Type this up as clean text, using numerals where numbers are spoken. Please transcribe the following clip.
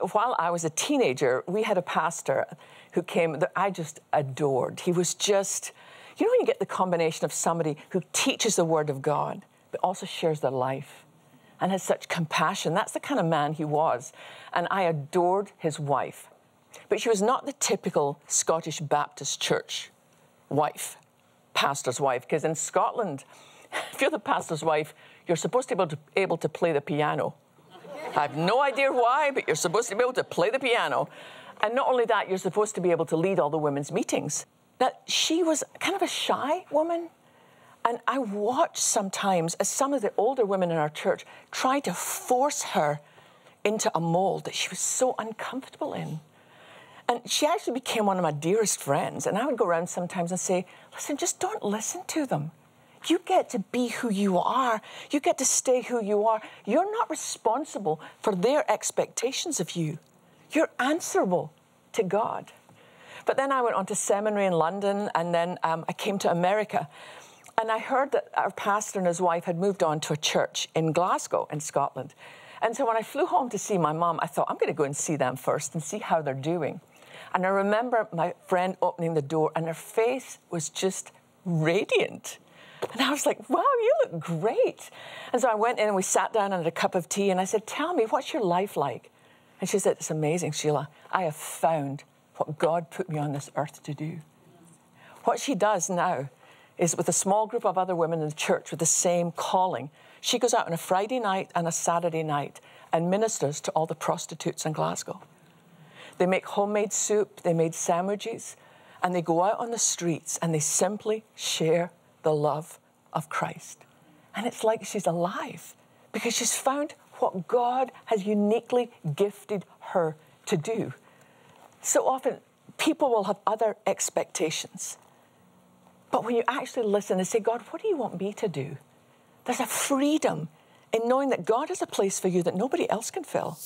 while I was a teenager, we had a pastor who came that I just adored. He was just, you know, when you get the combination of somebody who teaches the Word of God, but also shares their life and has such compassion. That's the kind of man he was. And I adored his wife. But she was not the typical Scottish Baptist church wife, pastor's wife, because in Scotland, if you're the pastor's wife, you're supposed to be able to play the piano. I have no idea why, but you're supposed to be able to play the piano. And not only that, you're supposed to be able to lead all the women's meetings. Now, she was kind of a shy woman. And I watched sometimes as some of the older women in our church tried to force her into a mold that she was so uncomfortable in. And she actually became one of my dearest friends. And I would go around sometimes and say, listen, just don't listen to them. You get to be who you are. You get to stay who you are. You're not responsible for their expectations of you. You're answerable to God. But then I went on to seminary in London, and then I came to America. And I heard that our pastor and his wife had moved on to a church in Glasgow in Scotland. And so when I flew home to see my mom, I thought, I'm going to go and see them first and see how they're doing. And I remember my friend opening the door, and her face was just radiant. And I was like, wow, you look great. And so I went in and we sat down and had a cup of tea, and I said, tell me, what's your life like? And she said, it's amazing, Sheila. I have found what God put me on this earth to do. What she does now is with a small group of other women in the church with the same calling. She goes out on a Friday night and a Saturday night and ministers to all the prostitutes in Glasgow. They make homemade soup, they made sandwiches, and they go out on the streets and they simply share the love of Christ. And it's like she's alive because she's found what God has uniquely gifted her to do. So often, people will have other expectations. But when you actually listen and say, God, what do you want me to do? There's a freedom in knowing that God has a place for you that nobody else can fill.